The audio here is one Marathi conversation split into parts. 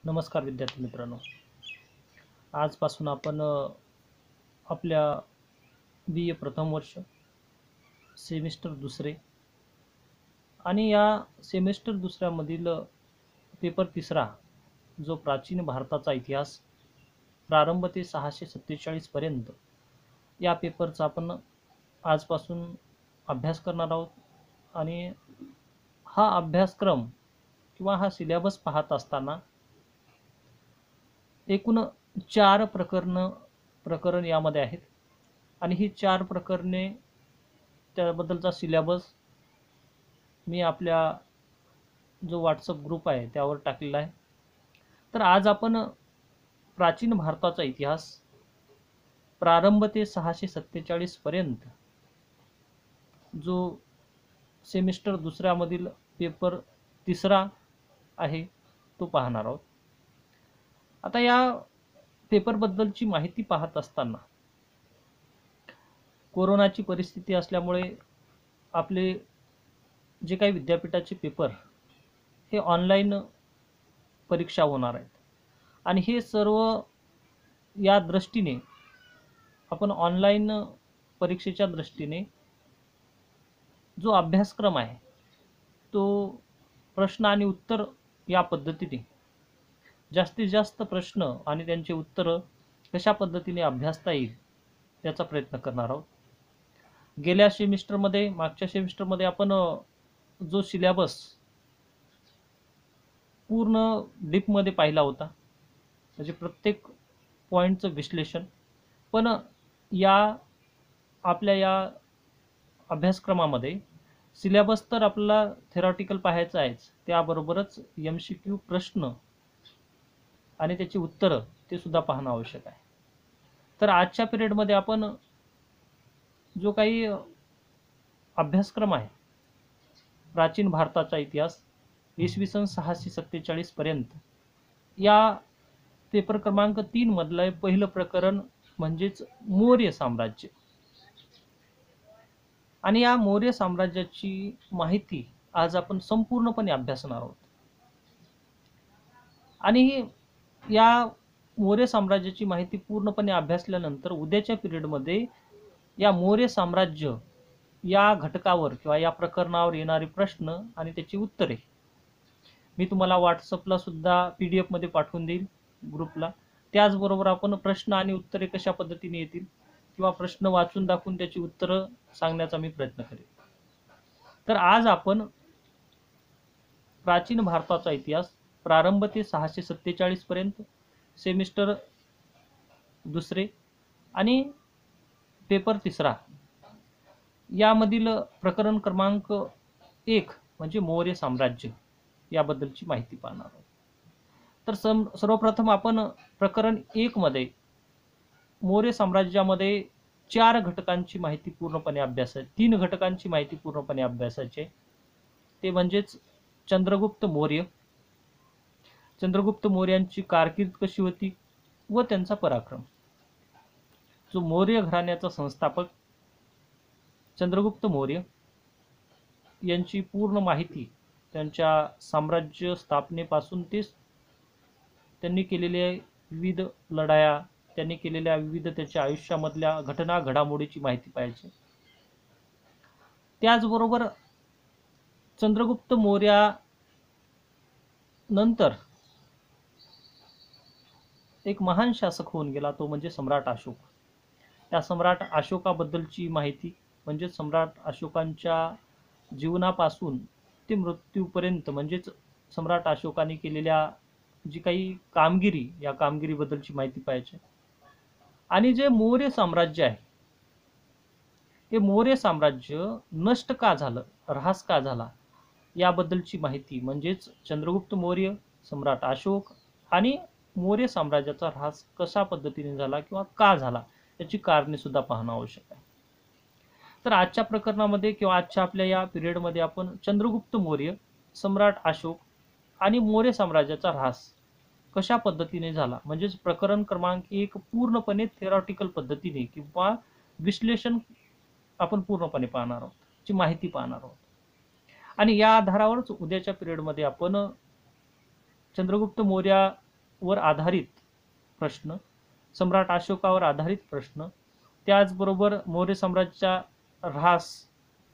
नमस्कार विद्यार्थी मित्रांनो. आजपासून आपण आपल्या बी ए प्रथम वर्ष सेमिस्टर दुसरे आणि या सेमिस्टर दुसऱ्यामधील पेपर तिसरा जो प्राचीन भारताचा इतिहास प्रारंभ ते 647 पर्यंत या पेपरचा आपण आजपासून अभ्यास करणार आहोत. आणि हा अभ्यासक्रम किंवा हा सिलेबस पाहत असताना एकूण 4 प्रकरण यामध्ये आहेत आणि ही 4 प्रकरणे त्याबद्दलचा सिलेबस मी आपल्या जो व्हॉट्सअप ग्रुप आहे त्यावर टाकलेला आहे. तर आज आपण प्राचीन भारताचा इतिहास प्रारंभ ते 647 पर्यंत जो सेमिस्टर दुसऱ्यामधील पेपर तिसरा आहे तो पाहणार आहोत. आता या पेपरबद्दलची माहिती पाहत असताना कोरोनाची परिस्थिती असल्यामुळे आपले जे काही विद्यापीठाचे पेपर हे ऑनलाईन परीक्षा होणार आहेत आणि हे सर्व या दृष्टीने आपण ऑनलाईन परीक्षेच्या दृष्टीने जो अभ्यासक्रम आहे तो प्रश्न आणि उत्तर या पद्धतीने जास्तीत जास्त प्रश्न आणि त्यांचे उत्तर कशा पद्धतीने अभ्यासता येईल याचा प्रयत्न करणार आहोत. गेल्या सेमिस्टरमध्ये मागच्या सेमिस्टरमध्ये आपण जो सिलेबस पूर्ण डीपमध्ये पाहिला होता म्हणजे प्रत्येक पॉईंटचं विश्लेषण. पण या आपल्या या अभ्यासक्रमामध्ये सिलेबस तर आपल्याला थेरॉटिकल पाहायचं आहेच, त्याबरोबरच MCQ प्रश्न आणि त्याची उत्तरं ते सुद्धा पाहणं आवश्यक आहे. तर आजच्या पिरियडमध्ये आपण जो काही अभ्यासक्रम आहे प्राचीन भारताचा इतिहास इसवी सन 647 पर्यंत या पेपर क्रमांक 3 मधलं पहिलं प्रकरण म्हणजेच मौर्य साम्राज्य. आणि या मौर्य साम्राज्याची माहिती आज आपण संपूर्णपणे अभ्यासणार आहोत. आणि या मौर्य साम्राज्याची माहिती पूर्णपणे अभ्यासल्यानंतर उद्याच्या पिरियडमध्ये या मौर्य साम्राज्य या घटकावर किंवा या प्रकरणावर येणारे प्रश्न आणि त्याची उत्तरे मी तुम्हाला व्हॉट्सअपला सुद्धा PDF मध्ये पाठवून देईल ग्रुपला. त्याचबरोबर आपण प्रश्न आणि उत्तरे कशा पद्धतीने येतील किंवा प्रश्न वाचून दाखवून त्याची उत्तरं सांगण्याचा मी प्रयत्न करेन. तर आज आपण प्राचीन भारताचा इतिहास प्रारंभ ते 647 पर्यंत सेमिस्टर दुसरे आणि पेपर तिसरा यामधील प्रकरण क्रमांक 1 म्हणजे मौर्य साम्राज्य याबद्दलची माहिती पाहणार आहोत. तर सर्वप्रथम आपण प्रकरण 1 मध्ये मौर्य साम्राज्यामध्ये 4 घटकांची माहिती पूर्णपणे अभ्यासायची, 3 घटकांची माहिती पूर्णपणे अभ्यासायची. ते म्हणजेच चंद्रगुप्त मौर्य, चंद्रगुप्त मौर्यांची कारकीर्द कशी होती व त्यांचा पराक्रम. जो मौर्य घराण्याचा संस्थापक चंद्रगुप्त मौर्य यांची पूर्ण माहिती त्यांच्या साम्राज्य स्थापनेपासून ते त्यांनी केलेल्या विविध लढाया, त्यांनी केलेल्या विविध त्याच्या आयुष्यामधल्या घटना घडामोडीची माहिती पाहिजे. त्याचबरोबर चंद्रगुप्त मौर्या नंतर एक महान शासक होऊन गेला तो म्हणजे सम्राट अशोक. त्या सम्राट अशोकाबद्दलची माहिती म्हणजे सम्राट अशोकांच्या जीवनापासून ते मृत्यूपर्यंत म्हणजेच सम्राट अशोकाने केलेल्या जी काही कामगिरी या कामगिरीबद्दलची माहिती पाहिजे. आणि जे मौर्य साम्राज्य आहे हे मौर्य साम्राज्य नष्ट का झालं, ऱ्हास का झाला याबद्दलची माहिती म्हणजेच चंद्रगुप्त मौर्य, सम्राट अशोक आणि मौर्य साम्राज्याचा ऱ्हास कशा पद्धतीने झाला किंवा का झाला याची कारणे सुद्धा पाहणं आवश्यक आहे. तर आजच्या प्रकरणामध्ये किंवा आजच्या आपल्या या पिरियडमध्ये आपण चंद्रगुप्त मौर्य, सम्राट अशोक आणि मौर्य साम्राज्याचा ऱ्हास कशा पद्धतीने झाला म्हणजेच प्रकरण क्रमांक 1 पूर्णपणे थेरॉटिकल पद्धतीने किंवा विश्लेषण आपण पूर्णपणे पाहणार आहोत, ची माहिती पाहणार आहोत. आणि या आधारावरच उद्याच्या पिरियडमध्ये आपण चंद्रगुप्त मौर्य वर आधारित प्रश्न, सम्राट अशोकावर आधारित प्रश्न, त्याचबरोबर मौर्य साम्राज्याचा ऱ्हास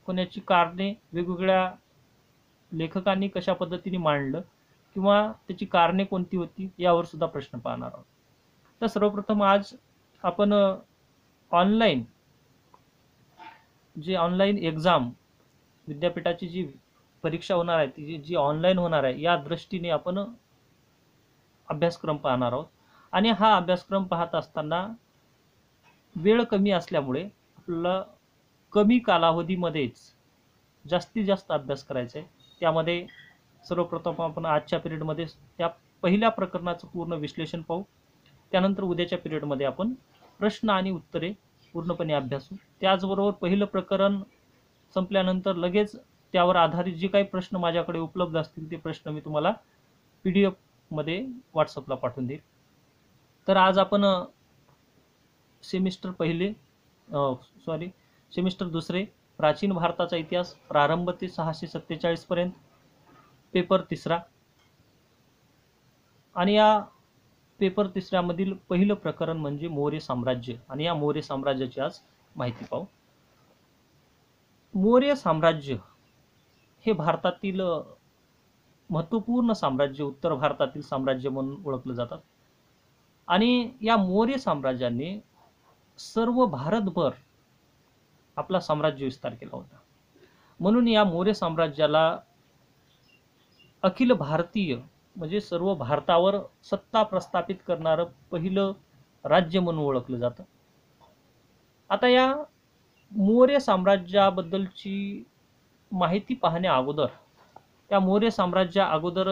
होण्याची कारणे वेगवेगळ्या लेखकांनी कशा पद्धतीने मांडलं किंवा त्याची कारणे कोणती होती यावर सुद्धा प्रश्न पाहणार आहोत. तर सर्वप्रथम आज आपण ऑनलाईन एक्झाम, विद्यापीठाची जी परीक्षा होणार आहे ती जी ऑनलाईन होणार आहे या दृष्टीने आपण अभ्यासक्रम पाहणार आहोत. आणि हा अभ्यासक्रम पाहत असताना वेळ कमी असल्यामुळे आपल्याला कमी कालावधीमध्येच जास्तीत जास्त अभ्यास करायचा आहे. त्यामध्ये सर्वप्रथम आपण आजच्या पिरियडमध्ये त्या पहिल्या प्रकरणाचं पूर्ण विश्लेषण पाहू. त्यानंतर उद्याच्या पिरियडमध्ये आपण प्रश्न आणि उत्तरे पूर्णपणे अभ्यासू. त्याचबरोबर पहिलं प्रकरण संपल्यानंतर लगेच त्यावर आधारित जे काही प्रश्न माझ्याकडे उपलब्ध असतील ते प्रश्न मी तुम्हाला PDF मध्ये व्हॉट्सअपला पाठवून देईल. तर आज आपण सेमिस्टर दुसरे प्राचीन भारताचा इतिहास प्रारंभ ते 647 पर्यंत, पेपर तिसरा, आणि या पेपर तिसऱ्यामधील पहिलं प्रकरण म्हणजे मौर्य साम्राज्य, आणि या मौर्य साम्राज्याची आज माहिती पाहू. मौर्य साम्राज्य हे भारतातील महत्त्वपूर्ण साम्राज्य, उत्तर भारतातील साम्राज्य म्हणून ओळखलं जातात. आणि या मौर्य साम्राज्याने सर्व भारतभर आपला साम्राज्य विस्तार केला होता. म्हणून या मौर्य साम्राज्याला अखिल भारतीय म्हणजे सर्व भारतावर सत्ता प्रस्थापित करणारं पहिलं राज्य म्हणून ओळखलं जातं. आता या मौर्य साम्राज्याबद्दलची माहिती पाहण्या अगोदर, त्या मौर्य साम्राज्या अगोदर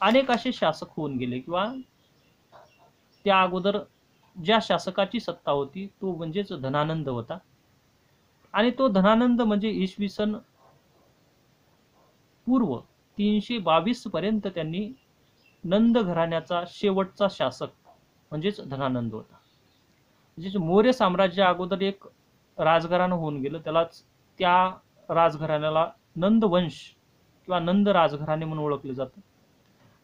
अनेक असे शासक होऊन गेले, किंवा त्या अगोदर ज्या शासकाची सत्ता होती तो म्हणजेच धनानंद होता. आणि तो धनानंद म्हणजे इसवी सन पूर्व 322 पर्यंत त्यांनी नंद घराण्याचा शेवटचा शासक म्हणजेच धनानंद होता. म्हणजे मौर्य साम्राज्य अगोदर एक राजघराणं होऊन गेलं, त्यालाच त्या राजघराण्याला नंदवंश किंवा नंद राजघराणे म्हणून ओळखले जातं.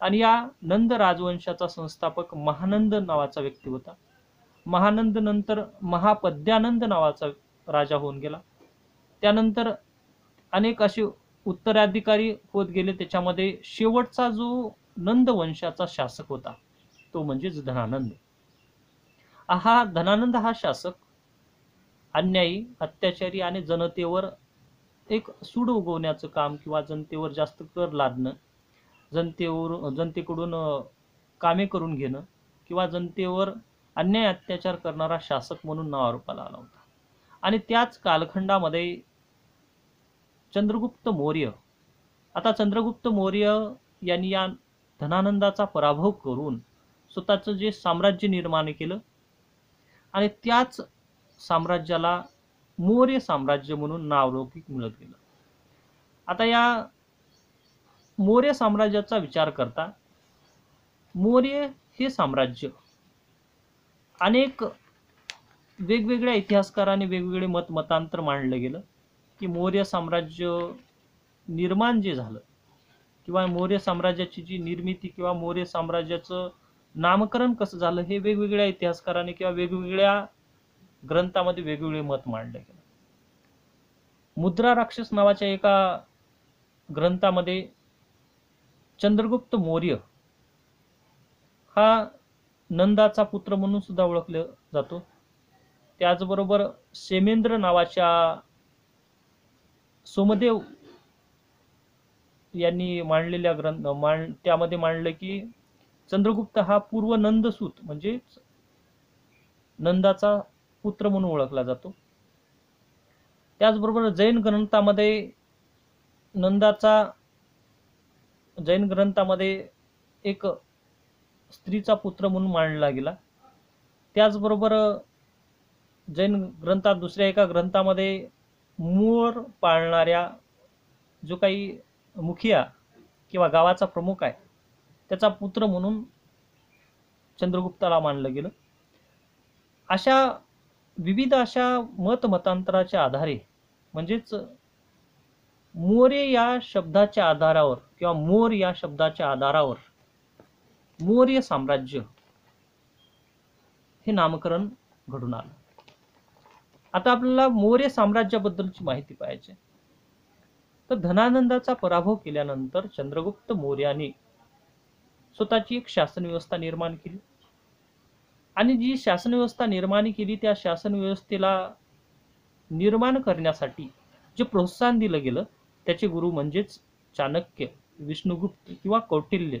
आणि या नंद राजवंशाचा संस्थापक महानंद नावाचा व्यक्ती होता. महानंद नंतर महापद्यानंद नावाचा राजा होऊन गेला. त्यानंतर अनेक असे उत्तराधिकारी होत गेले. त्याच्यामध्ये शेवटचा जो नंद वंशाचा शासक होता तो म्हणजेच धनानंद. हा धनानंद हा शासक अन्यायी, अत्याचारी आणि जनतेवर एक सूड उगवण्याचं काम किंवा जनतेवर जास्त कर लादणं, जनतेकडून कामे करून घेणं किंवा जनतेवर अन्याय अत्याचार करणारा शासक म्हणून नावारूपाला आला होता. आणि त्याच कालखंडामध्ये चंद्रगुप्त मौर्य, आता चंद्रगुप्त मौर्य यांनी या धनानंदाचा पराभव करून स्वतःचं जे साम्राज्य निर्माण केलं आणि त्याच साम्राज्याला मौर्य साम्राज्य म्हणून नावलौकिक मिळत गेलं. आता या मौर्य साम्राज्याचा विचार करता मौर्य हे साम्राज्य अनेक वेगवेगळ्या इतिहासकारांनी वेगवेगळे मतांतर मांडलं गेलं की मौर्य साम्राज्य निर्माण जे झालं किंवा मौर्य साम्राज्याची जी निर्मिती किंवा मौर्य साम्राज्याचं नामकरण कसं झालं हे वेगवेगळ्या इतिहासकारांनी किंवा वेगवेगळ्या ग्रंथामध्ये वेगवेगळे मत मांडले गेले. मुद्रा राक्षस नावाच्या एका ग्रंथामध्ये चंद्रगुप्त मौर्य हा नंदाचा पुत्र म्हणून सुद्धा ओळखला जातो. त्याचबरोबर सेमेंद्र नावाच्या सोमदेव यांनी मांडलेल्या त्यामध्ये मांडलं की चंद्रगुप्त हा पूर्व नंदसूत म्हणजे नंदाचा पुत्र म्हणून ओळखला जातो. त्याचबरोबर जैन ग्रंथामध्ये एक स्त्रीचा पुत्र म्हणून मांडला गेला. त्याचबरोबर जैन ग्रंथात दुसऱ्या एका ग्रंथामध्ये मोर पाळणाऱ्या जो काही मुखिया किंवा गावाचा प्रमुख आहे त्याचा पुत्र म्हणून चंद्रगुप्ताला मानलं गेलं. अशा विविध अशा मतांतराच्या आधारे म्हणजेच मौर्य या शब्दाच्या आधारावर किंवा मोर या शब्दाच्या आधारावर मौर्य साम्राज्य हे नामकरण घडून आलं. आता आपल्याला मौर्य साम्राज्याबद्दलची माहिती पाहिजे. तर धनानंदाचा पराभव केल्यानंतर चंद्रगुप्त मौर्याने स्वतःची एक शासन व्यवस्था निर्माण केली आणि जी शासन व्यवस्था निर्माण केली त्या शासन व्यवस्थेला निर्माण करण्यासाठी जे प्रोत्साहन दिलं गेलं त्याचे गुरु म्हणजेच चाणक्य, विष्णुगुप्त किंवा कौटिल्य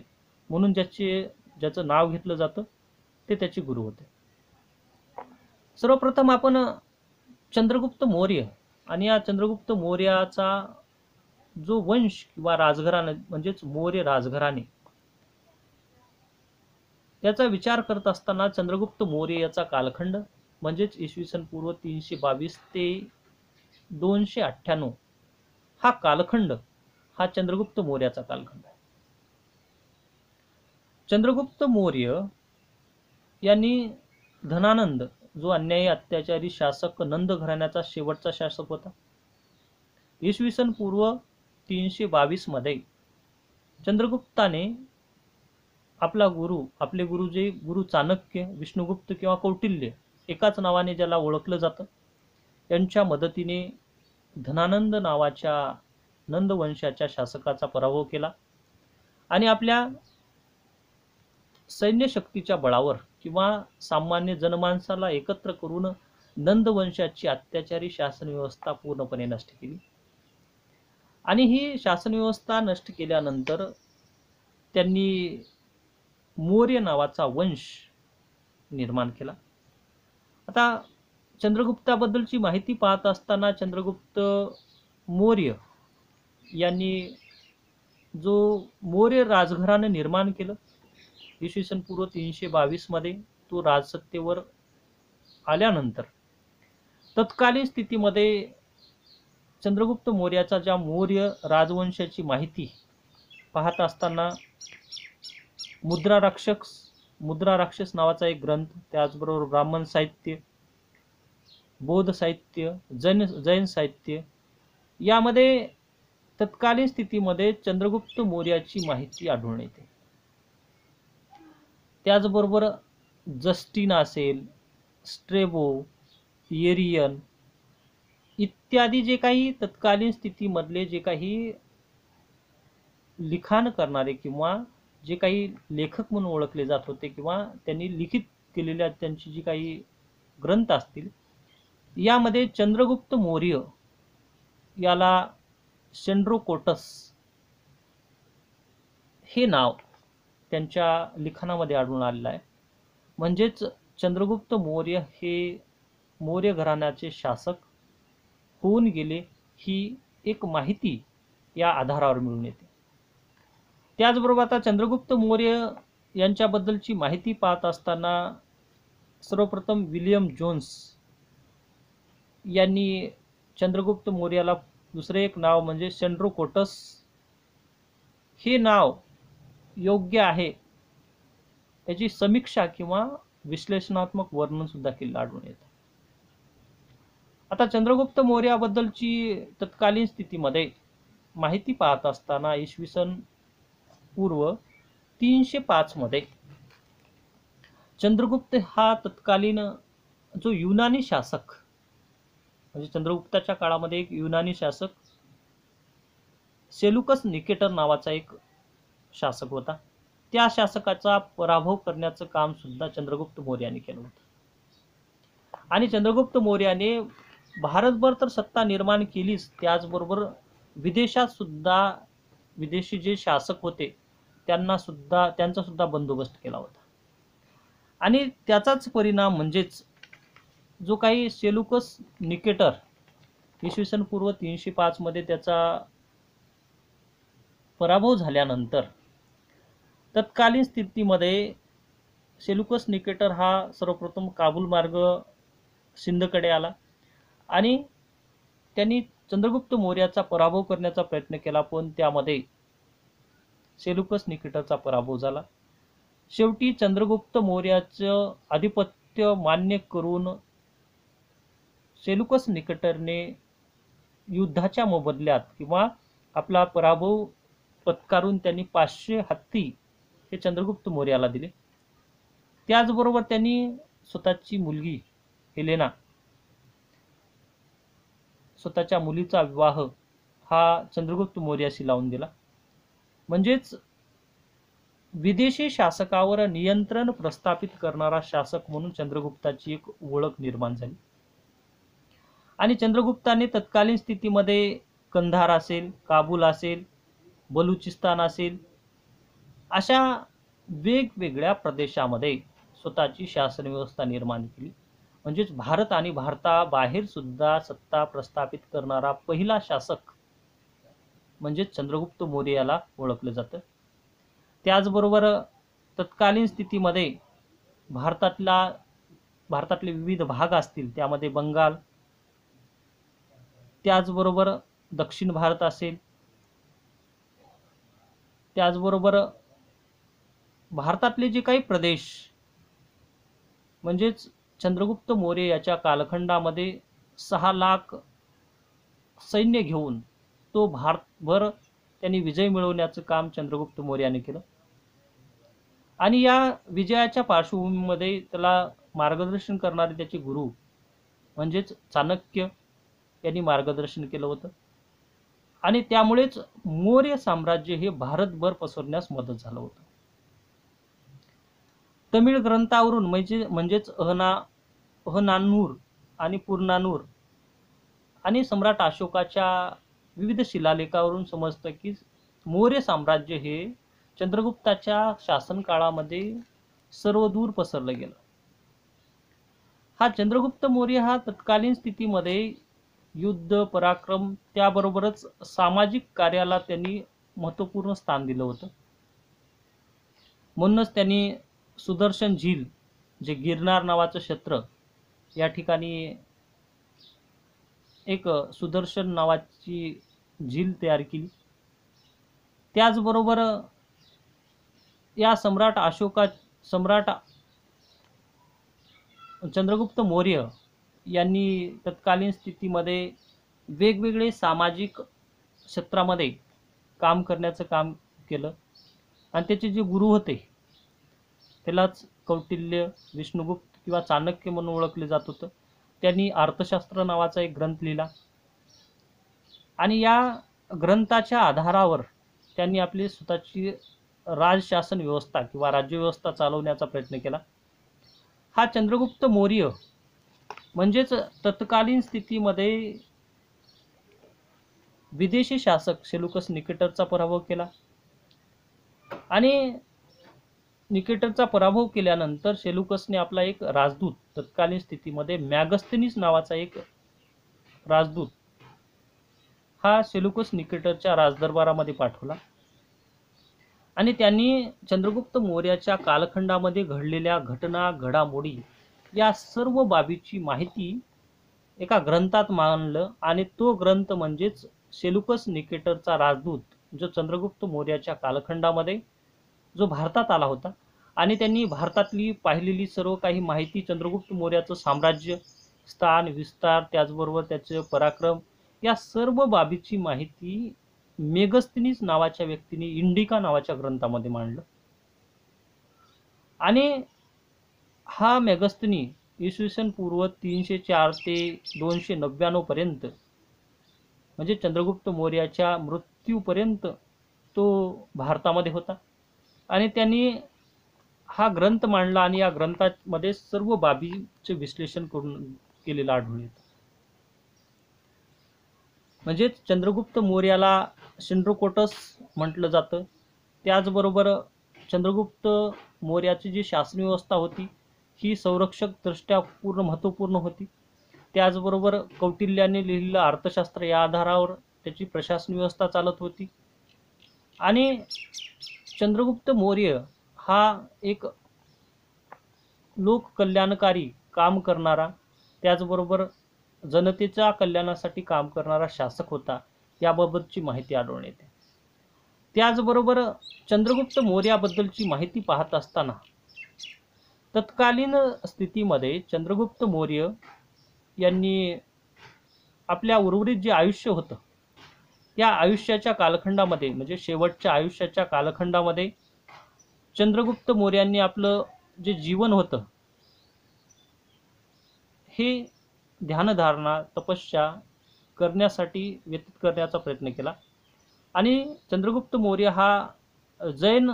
म्हणून ज्याचं नाव घेतलं जातं ते त्याचे गुरु होते. सर्वप्रथम आपण चंद्रगुप्त मौर्य आणि या चंद्रगुप्त मौर्याचा जो वंश किंवा राजघराणे म्हणजेच मौर्य राजघराणे याचा विचार करत असताना चंद्रगुप्त मौर्य याचा कालखंड म्हणजेच इसवी सन पूर्व 322 ते 298 हा कालखंड हा चंद्रगुप्त मौर्याचा कालखंड आहे. चंद्रगुप्त मौर्य यांनी धनानंद जो अन्यायी अत्याचारी शासक नंद घराण्याचा शेवटचा शासक होता, इसवी सन पूर्व 322 मध्ये चंद्रगुप्ताने आपले गुरु जे गुरु चाणक्य, विष्णुगुप्त किंवा कौटिल्य एकाच नावाने ज्याला ओळखलं जातं यांच्या मदतीने धनानंद नावाच्या नंद वंशाच्या शासकाचा पराभव केला आणि आपल्या सैन्य शक्तीच्या बळावर किंवा सामान्य जनमानसाला एकत्र करून नंद वंशाची अत्याचारी शासन व्यवस्था पूर्णपणे नष्ट केली. आणि ही शासन व्यवस्था नष्ट केल्यानंतर त्यांनी मौर्य नावाचा वंश निर्माण केला. आता चंद्रगुप्ताबद्दलची माहिती पाहत असताना चंद्रगुप्त मौर्य यांनी जो मौर्य राजघराणे निर्माण केलं इसवी सन पूर्व 322 मध्ये तो राजसत्तेवर आल्यानंतर तत्कालीन स्थितीमध्ये चंद्रगुप्त मौर्याचा ज्या मौर्य राजवंशाची माहिती पाहत असताना मुद्रा राक्षस नावाचा एक ग्रंथ, त्याचबरोबर ब्राह्मण साहित्य, बौद्ध साहित्य, जैन साहित्य यामध्ये तत्कालीन स्थितीमध्ये चंद्रगुप्त मौर्याची माहिती आढळून येते. त्याचबरोबर जस्टिन असेल, स्ट्रेबो, येरियन इत्यादी जे काही तत्कालीन स्थितीमधले जे काही लिखाण करणारे किंवा जे काही लेखक म्हणून ओळखले जात होते किंवा त्यांनी लिखित केलेल्या त्यांची जी काही ग्रंथ असतील यामध्ये चंद्रगुप्त मौर्य याला सेंड्रोकोटस हे नाव त्यांच्या लिखाणामध्ये आढळून आलेलं आहे. म्हणजेच चंद्रगुप्त मौर्य हे मौर्य घराण्याचे शासक होऊन गेले ही एक माहिती या आधारावर मिळून येते. त्याचबरोबर आता चंद्रगुप्त मौर्य यांच्याबद्दलची माहिती पाहत असताना सर्वप्रथम विलियम जोन्स यांनी चंद्रगुप्त मौर्याला दुसरे एक नाव म्हणजे सेंड्रोकोटस हे नाव योग्य आहे याची समीक्षा किंवा विश्लेषणात्मक वर्णन सुद्धा केलेलं आढळून येतं. आता चंद्रगुप्त मौर्याबद्दलची तत्कालीन स्थितीमध्ये माहिती पाहत असताना इसवी सन पूर्व 305 मध्ये चंद्रगुप्त हा तत्कालीन जो युनानी शासक म्हणजे चंद्रगुप्ताच्या काळामध्ये एक युनानी शासक सेलुकस निकेटर नावाचा एक शासक होता. त्या शासकाचा पराभव करण्याचं काम सुद्धा चंद्रगुप्त मौर्याने केलं होतं. आणि चंद्रगुप्त मौर्याने भारतभर तर सत्ता निर्माण केलीच, त्याचबरोबर विदेशात सुद्धा विदेशी जे शासक होते त्यांचा सुद्धा बंदोबस्त केला होता. आणि त्याचाच परिणाम म्हणजेच जो काही सेलुकस निकेटर इसवी सन पूर्व 305 मध्ये त्याचा पराभव झाल्यानंतर तत्कालीन स्थितीमध्ये सेलुकस निकेटर हा सर्वप्रथम काबूल मार्ग सिंधकडे आला आणि त्यांनी चंद्रगुप्त मौर्याचा पराभव करण्याचा प्रयत्न केला, पण त्यामध्ये सेलुकस निकेटरचा पराभव झाला. शेवटी चंद्रगुप्त मौर्याचं आधिपत्य मान्य करून सेलुकस निकेटरने युद्धाच्या मोबदल्यात किंवा आपला पराभव पत्कारून त्यांनी 500 हत्ती हे चंद्रगुप्त मौर्याला दिले. त्याचबरोबर त्यांनी स्वतःची मुलगी हेलेना, स्वतःच्या मुलीचा विवाह हा चंद्रगुप्त मौर्याशी लावून दिला. म्हणजेच विदेशी शासकावर नियंत्रण प्रस्थापित करणारा शासक म्हणून चंद्रगुप्ताची एक ओळख निर्माण झाली. आणि चंद्रगुप्ताने तत्कालीन स्थितीमध्ये कंधार असेल, काबूल असेल, बलुचिस्तान असेल, अशा वेगवेगळ्या प्रदेशामध्ये स्वतःची शासन व्यवस्था निर्माण केली. म्हणजेच भारत आणि भारताबाहेर सुद्धा सत्ता प्रस्थापित करणारा पहिला शासक म्हणजे चंद्रगुप्त मौर्य याला ओळखलं जातं. त्याचबरोबर तत्कालीन स्थितीमध्ये भारतातले विविध भाग असतील, त्यामध्ये बंगाल, त्याचबरोबर दक्षिण भारत असेल, त्याचबरोबर भारतातले जे काही प्रदेश, म्हणजेच चंद्रगुप्त मौर्य याच्या कालखंडामध्ये 6 लाख सैन्य घेऊन तो भारतभर त्यांनी विजय मिळवण्याचं काम चंद्रगुप्त मौर्याने केलं. आणि या विजयाच्या पार्श्वभूमीमध्ये त्याला मार्गदर्शन करणारे त्याचे गुरु म्हणजेच चाणक्य यांनी मार्गदर्शन केलं होतं. आणि त्यामुळेच मौर्य साम्राज्य हे भारतभर पसरण्यास मदत झालं होतं. तमिळ ग्रंथावरून म्हणजेच अहनानूर आणि पुरनानूर आणि सम्राट अशोकाच्या विविध शिलालेखावरून समजतं की मौर्य साम्राज्य हे चंद्रगुप्ताच्या शासन काळामध्ये सर्वदूर पसरलं गेलं. हा चंद्रगुप्त मौर्य हा तत्कालीन स्थितीमध्ये युद्ध, पराक्रम, त्याबरोबरच सामाजिक कार्याला त्यांनी महत्त्वपूर्ण स्थान दिलं होतं. म्हणूनच त्यांनी सुदर्शन झील, जे गिरनार नावाचं क्षेत्र, या ठिकाणी एक सुदर्शन नावाची झील तयार केली. त्याचबरोबर या सम्राट चंद्रगुप्त मौर्य यांनी तत्कालीन स्थितीमध्ये वेगवेगळे सामाजिक क्षेत्रामध्ये काम करण्याचं काम केलं. आणि त्याचे जे गुरु होते त्यालाच कौटिल्य, विष्णुगुप्त किंवा चाणक्य म्हणून ओळखले जात होतं. त्यांनी अर्थशास्त्र नावाचा एक ग्रंथ लिहिला आणि या ग्रंथाच्या आधारावर त्यांनी आपली स्वतःची राजशासन व्यवस्था किंवा राज्यव्यवस्था चालवण्याचा प्रयत्न केला. हा चंद्रगुप्त मौर्य म्हणजेच तत्कालीन स्थितीमध्ये विदेशी शासक सेल्युकस निकेटरचा पराभव केला. आणि निकेटरचा पराभव केल्यानंतर सेल्युकसने आपला एक राजदूत, तत्कालीन स्थितीमध्ये मॅगस्थनीस नावाचा एक राजदूत, हा सेल्युकस निकेटरच्या राजदरबारामध्ये पाठवला. आणि त्यांनी चंद्रगुप्त मौर्याच्या कालखंडामध्ये घडलेल्या घटना, घडामोडी या सर्व बाबीची माहिती एका ग्रंथात मांडलं. आणि तो ग्रंथ म्हणजेच सेल्युकस निकेटरचा राजदूत, जो चंद्रगुप्त मौर्याच्या कालखंडामध्ये जो भारतात आला होता आणि त्यांनी भारतातली पाहिलेली सर्व काही माहिती, चंद्रगुप्त मौर्याचं साम्राज्य, स्थान, विस्तार, त्याचबरोबर त्याचे पराक्रम, या सर्व बाबीची माहिती मेगस्थनीस नावाच्या व्यक्तीने इंडिका नावाच्या ग्रंथामध्ये मांडलं. आणि हा मेगस्थनी इसवी सन पूर्व 304 ते 299 पर्यंत, म्हणजे चंद्रगुप्त मौर्याच्या मृत्यूपर्यंत तो भारतामध्ये होता. आणि त्यांनी हा ग्रंथ मांडला आणि या ग्रंथामध्ये सर्व बाबीचे विश्लेषण केलेलं आढळून येतं. म्हणजे चंद्रगुप्त मौर्याला शिंड्रोकोटस म्हटलं जातं. त्याचबरोबर चंद्रगुप्त मौर्याची जी शासन व्यवस्था होती ही संरक्षक दृष्ट्या पूर्ण महत्त्वपूर्ण होती. त्याचबरोबर कौटिल्याने लिहिलेलं अर्थशास्त्र या आधारावर त्याची प्रशासन व्यवस्था चालत होती. आणि चंद्रगुप्त मौर्य हा एक लोककल्याणकारी काम करणारा, त्याचबरोबर जनतेच्या कल्याणासाठी काम करणारा शासक होता, याबाबतची माहिती आढळून येते. त्याचबरोबर चंद्रगुप्त मौर्याबद्दलची माहिती पाहत असताना तत्कालीन स्थितीमध्ये चंद्रगुप्त मौर्य यांनी आपल्या उर्वरित जे आयुष्य होतं, या आयुष्याच्या कालखंडामध्ये, म्हणजे शेवटच्या आयुष्याच्या कालखंडामध्ये चंद्रगुप्त मौर्यांनी आपलं जे जीवन होतं हे ध्यानधारणा तपस्या करण्यासाठी व्यतीत करण्याचा प्रयत्न केला. आणि चंद्रगुप्त मौर्य हा जैन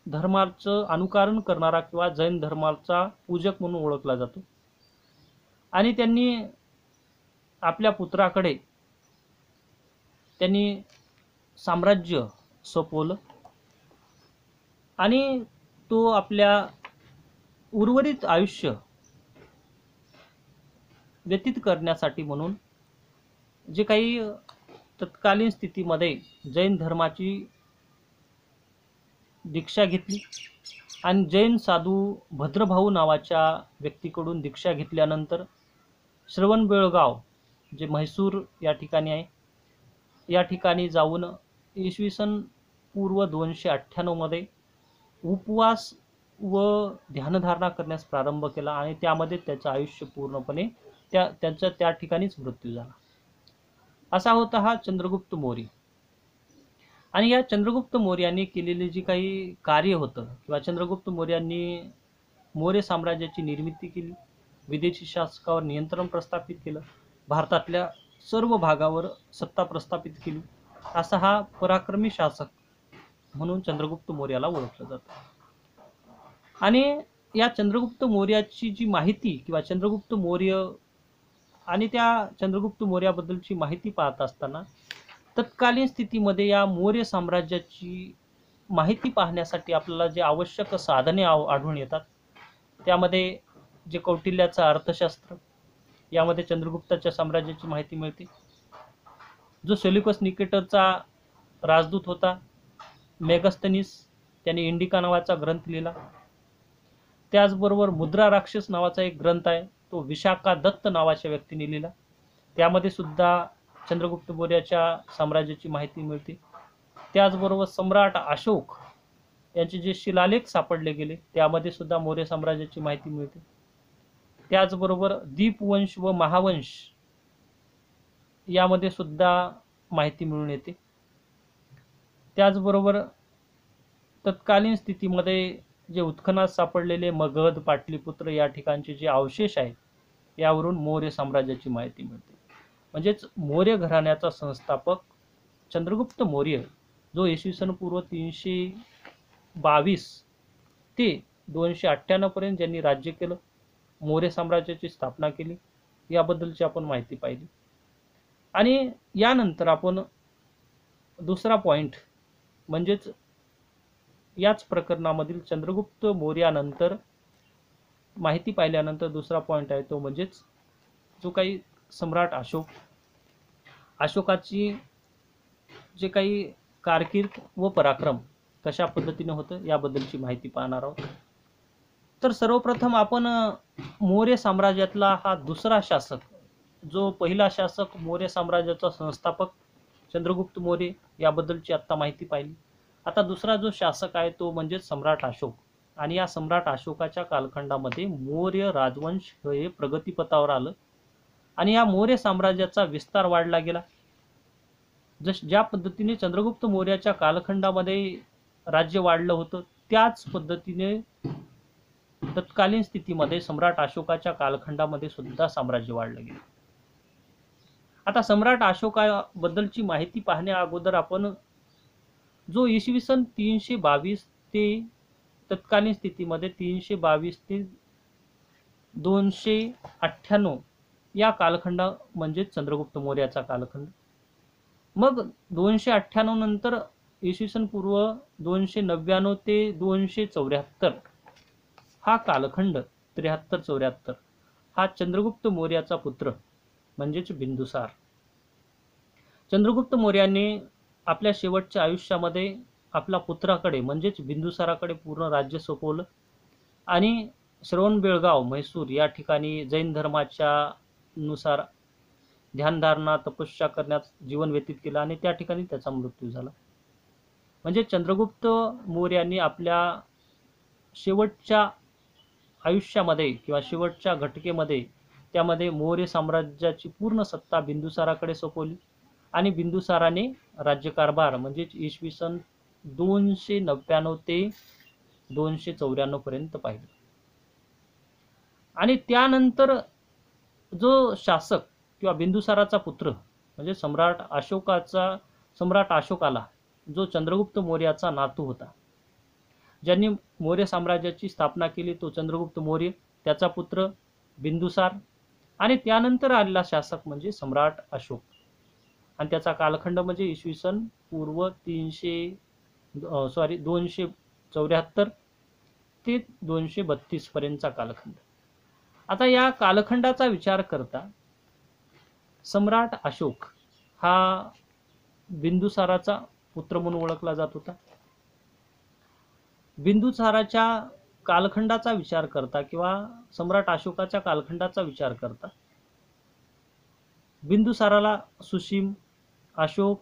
धर्माचं अनुकरण करणारा किंवा जैन धर्माचा पूजक म्हणून ओळखला जातो. आणि त्यांनी आपल्या पुत्राकडे त्यांनी साम्राज्य सोपवलं आणि तो आपल्या उर्वरित आयुष्य व्यतीत करण्यासाठी म्हणून जे काही तत्कालीन स्थितीमध्ये जैन धर्माची दीक्षा घेतली आणि जैन साधू भद्रभाऊ नावाच्या व्यक्तीकडून दीक्षा घेतल्यानंतर श्रवणबेळगाव जे म्हैसूर या ठिकाणी आहे, या ठिकाणी जाऊन इसवी सन पूर्व 298 मध्ये उपवास व ध्यानधारणा करण्यास प्रारंभ केला आणि त्यामध्ये त्याचं आयुष्य पूर्णपणे त्याचा त्या ठिकाणीच मृत्यू झाला. असा होता हा चंद्रगुप्त मौर्य. आणि या चंद्रगुप्त मौर्याने केलेले जे काही कार्य होतं किंवा चंद्रगुप्त मौर्यांनी मौर्य साम्राज्याची निर्मिती केली, विदेशी शासकावर नियंत्रण प्रस्थापित केलं, भारतातल्या सर्व भागावर सत्ता प्रस्थापित केली, असा हा पराक्रमी शासक म्हणून चंद्रगुप्त मौर्याला ओळखलं जातं. आणि या चंद्रगुप्त मौर्याची जी माहिती किंवा चंद्रगुप्त मौर्य आणि त्या चंद्रगुप्त मौर्याबद्दलची माहिती पाहत असताना तत्कालीन स्थितीमध्ये या मौर्य साम्राज्याची माहिती पाहण्यासाठी आपल्याला जे आवश्यक साधने आढळून येतात, त्यामध्ये जे कौटिल्याचं अर्थशास्त्र, यामध्ये चंद्रगुप्ताच्या साम्राज्याची माहिती मिळते. जो सेल्युकस निकेटरचा राजदूत होता मेगस्थनीस, त्याने इंडिका नावाचा ग्रंथ लिहिला. त्याचबरोबर मुद्रा राक्षस नावाचा एक ग्रंथ आहे, तो विशाखा दत्त नावाच्या व्यक्तीने लिहिला. त्यामध्ये सुद्धा चंद्रगुप्त मौर्याच्या साम्राज्याची माहिती मिळते. त्याचबरोबर सम्राट अशोक यांचे जे शिलालेख सापडले गेले, त्यामध्ये सुद्धा मौर्य साम्राज्याची माहिती मिळते. त्याचबरोबर दीपवंश व महावंश यामध्ये सुद्धा माहिती मिळून येते. त्याचबरोबर तत्कालीन स्थितीमध्ये जे उत्खनात सापडलेले मगध, पाटलीपुत्र या ठिकाणचे जे अवशेष आहेत, यावरून मौर्य साम्राज्याची माहिती मिळते. म्हणजेच मौर्य घराण्याचा संस्थापक चंद्रगुप्त मौर्य, जो इसवी सन पूर्व 322 ते 298 पर्यंत ज्यांनी राज्य केलं, मौर्य साम्राज्याची स्थापना केली, याबद्दलची आपण माहिती पाहिली. आणि यानंतर आपण दुसरा पॉइंट म्हणजेच याच प्रकरणामधील चंद्रगुप्त मौर्यानंतर माहिती पाहिल्यानंतर दुसरा पॉइंट आहे तो म्हणजेच जो काही सम्राट अशोकाची जे काही कारकीर्द व पराक्रम कशा पद्धतीने होतं याबद्दलची माहिती पाहणार आहोत. तर सर्वप्रथम आपण मौर्य साम्राज्यातला हा दुसरा शासक, जो पहिला शासक मौर्य साम्राज्याचा संस्थापक चंद्रगुप्त मौर्य, याबद्दलची आत्ता माहिती पाहिली. आता दुसरा जो शासक आहे तो म्हणजे सम्राट अशोक. आणि या सम्राट अशोकाच्या कालखंडामध्ये मौर्य राजवंश हे प्रगतीपथावर आलं आणि या मौर्य साम्राज्याचा विस्तार वाढला गेला. ज्या पद्धतीने चंद्रगुप्त मौर्याच्या कालखंडामध्ये राज्य वाढलं होतं, त्याच पद्धतीने तत्कालीन स्थितीमध्ये सम्राट अशोकाच्या कालखंडामध्ये सुद्धा साम्राज्य वाढलं गेलं. आता सम्राट अशोकाबद्दलची माहिती पाहण्या अगोदर आपण जो इसवी सन 322 ते तत्कालीन स्थितीमध्ये 322 ते 298 या कालखंड म्हणजे चंद्रगुप्त मौर्याचा कालखंड. मग 298 नंतर इसवी सन पूर्व 299 ते 274 हा कालखंड, 73-74 हा चंद्रगुप्त मौर्याचा पुत्र म्हणजेच बिंदुसार. चंद्रगुप्त मौर्याने आपल्या शेवटच्या आयुष्यामध्ये आपल्या पुत्राकडे म्हणजेच बिंदुसाराकडे पूर्ण राज्य सोपवलं आणि श्रवणबेळगाव म्हैसूर या ठिकाणी जैन धर्माच्या नुसार ध्यानधारणा तपस्या करण्यात जीवन व्यतीत केलं आणि त्या ठिकाणी त्याचा मृत्यू झाला. म्हणजे चंद्रगुप्त मौर्याने आपल्या शेवटच्या आयुष्यामध्ये किंवा शेवटच्या घटकेमध्ये त्यामध्ये मौर्य साम्राज्याची पूर्ण सत्ता बिंदुसाराकडे सोपवली आणि बिंदुसाराने राज्यकारभार म्हणजेच इसवी सन 299 ते 294 पर्यंत पाहिलं. आणि त्यानंतर जो शासक किंवा बिंदुसाराचा पुत्र म्हणजे सम्राट अशोकाला जो चंद्रगुप्त मौर्याचा नातू होता, ज्यांनी मौर्य साम्राज्याची स्थापना केली, तो चंद्रगुप्त मौर्य, त्याचा पुत्र बिंदुसार, आणि त्यानंतर आलेला शासक म्हणजे सम्राट अशोक. आणि त्याचा कालखंड म्हणजे इसवी सन पूर्व 274 ते 232 पर्यंतचा कालखंड. आता या कालखंडाचा विचार करता सम्राट अशोक हा बिंदुसाराचा पुत्र म्हणून ओळखला जात होता. बिंदुसाराच्या कालखंडाचा विचार करता किंवा सम्राट अशोकाच्या कालखंडाचा विचार करता बिंदुसाराला सुसीम, अशोक,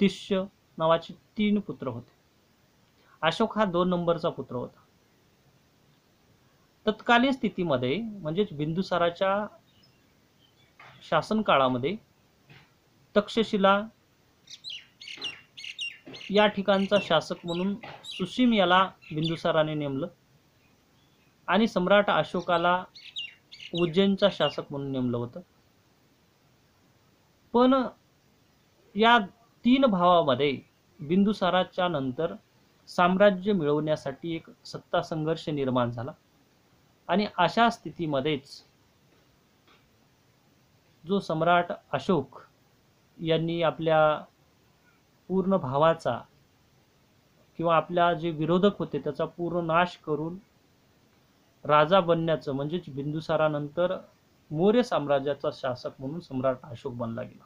तिष्य नावाचे 3 पुत्र होते. अशोक हा 2 नंबरचा पुत्र होता. तत्कालीन स्थितीमध्ये म्हणजेच बिंदुसाराच्या शासन काळामध्ये तक्षशिला या ठिकाणचा शासक म्हणून सुसीम याला बिंदुसाराने नेमलं आणि सम्राट अशोकाला उज्जैनचा शासक म्हणून नेमलं होतं. पण या 3 भावामध्ये बिंदुसाराच्या नंतर साम्राज्य मिळवण्यासाठी एक सत्ता संघर्ष निर्माण झाला आणि अशा स्थितीमध्येच जो सम्राट अशोक यांनी आपल्या पूर्ण भावाचा किंवा आपल्या जे विरोधक होते त्याचा पूर्ण नाश करून राजा बनण्याचं म्हणजेच बिंदुसारानंतर मौर्य साम्राज्याचा शासक म्हणून सम्राट अशोक बनला गेला.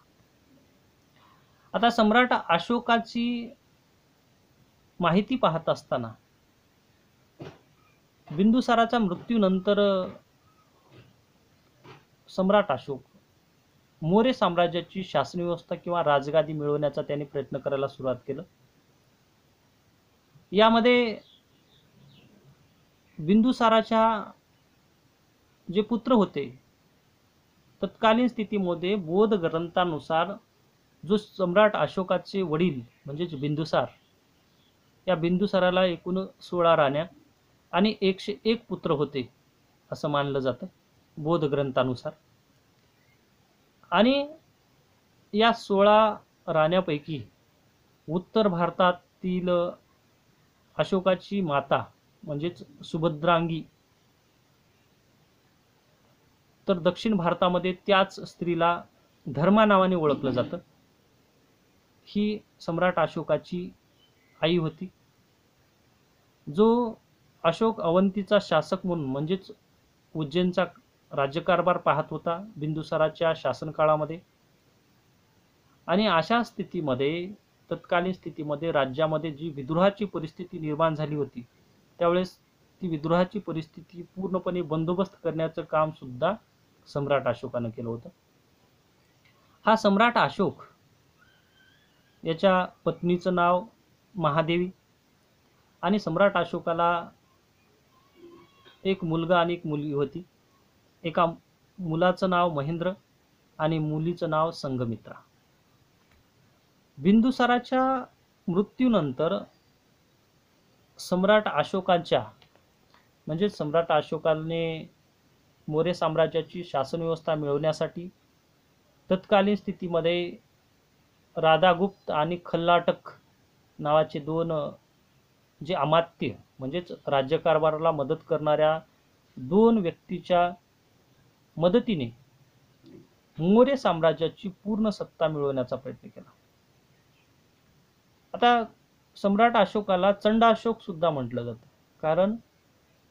आता सम्राट अशोकाची माहिती पाहत असताना बिंदुसाराच्या मृत्यूनंतर सम्राट अशोक मौर्य साम्राज्याची शासन व्यवस्था किंवा राजगादी मिळवण्याचा त्याने प्रयत्न करायला सुरुवात केलं. यामध्ये बिंदुसाराच्या जे पुत्र होते तत्कालीन स्थितीमध्ये बौद्ध ग्रंथानुसार जो सम्राट अशोकाचे वडील म्हणजेच बिंदुसार, या बिंदुसाराला एकूण 16 राण्या आणि 101 पुत्र होते असं मानलं जातं बौद्ध ग्रंथानुसार. आणि या 16 राण्यापैकी उत्तर भारतातील अशोकाची माता म्हणजेच सुभद्रांगी, तर दक्षिण भारतामध्ये त्याच स्त्रीला धर्मा नावाने ओळखलं जातं, ही सम्राट अशोकाची आई होती. जो अशोक अवंतीचा शासक म्हणून म्हणजेच उज्जैनचा राज्यकारभार पाहत होता बिंदुसाराच्या शासन काळामध्ये. आणि अशा स्थितीमध्ये तत्कालीन स्थितीमध्ये राज्यामध्ये जी विद्रोहाची परिस्थिती निर्माण झाली होती त्यावेळेस ती विद्रोहाची परिस्थिती पूर्णपणे बंदोबस्त करण्याचं काम सुद्धा सम्राट अशोकाने केलं होतं. हा सम्राट अशोक याच्या पत्नीचं नाव महादेवी आणि सम्राट अशोकाला एक मुलगा आणि एक मुलगी होती. एका मुलाचं नाव महेंद्र आणि मुलीचं नाव संघमित्रा. बिंदुसाराच्या मृत्यूनंतर सम्राट अशोकाच्या म्हणजे सम्राट अशोकाने मौर्य साम्राज्याची शासन व्यवस्था मिळवण्यासाठी तत्कालीन स्थितीमध्ये राधागुप्त आणि खल्लाटक नावाचे 2 जे अमात्य म्हणजेच राज्यकारभाराला मदत करणाऱ्या 2 व्यक्तीच्या मदतीने मौर्य साम्राज्याची पूर्ण सत्ता मिळवण्याचा प्रयत्न केला. आता सम्राट अशोकाला चंडाशोक सुद्धा म्हटलं जातं, कारण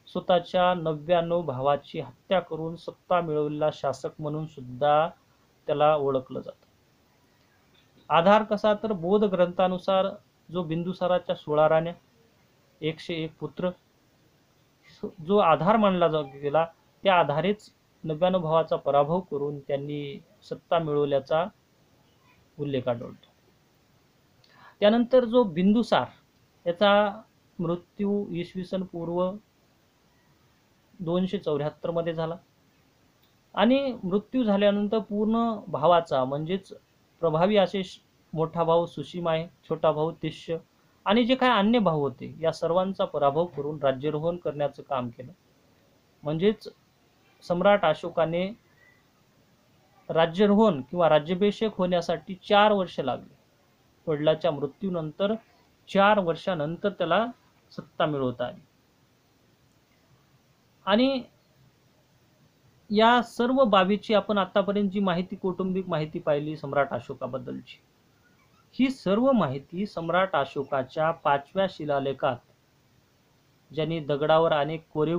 स्वतःच्या 99 भावाची हत्या करून सत्ता मिळवलेला शासक म्हणून सुद्धा त्याला ओळखलं जातं. आधार कसा, तर बौद्ध ग्रंथानुसार जो बिंदुसाराच्या 16 राण्या 101 पुत्र जो आधार मानला गेला, त्या आधारेच 99 भावाचा पराभव करून त्यांनी सत्ता मिळवल्याचा उल्लेख आढळतो. त्यानंतर जो बिंदुसार याचा मृत्यू इसवी सन पूर्व 274 मध्ये झाला आणि मृत्यू झाल्यानंतर पूर्ण भावाचा म्हणजेच प्रभावी असे मोठा भाऊ सुसीम आहे, छोटा भाऊ तिष्य आणि जे काही अन्य भाऊ होते या सर्वांचा पराभव करून राज्यारोहण करण्याचं काम केलं. म्हणजेच सम्राट अशोकाने राज्यारोहण किंवा राज्याभिषेक होण्यासाठी 4 वर्ष लागली. वडिलाच्या मृत्यूनंतर 4 वर्षानंतर त्याला सत्ता मिळवता आली. आणि या सर्व बाबीची आपण आतापर्यंत जी माहिती, कौटुंबिक माहिती पाहिली सम्राट अशोकाबद्दलची, ही सर्व माहिती सम्राट अशोकाच्या 5व्या शिलालेखात, ज्यांनी दगडावर अनेक कोरीव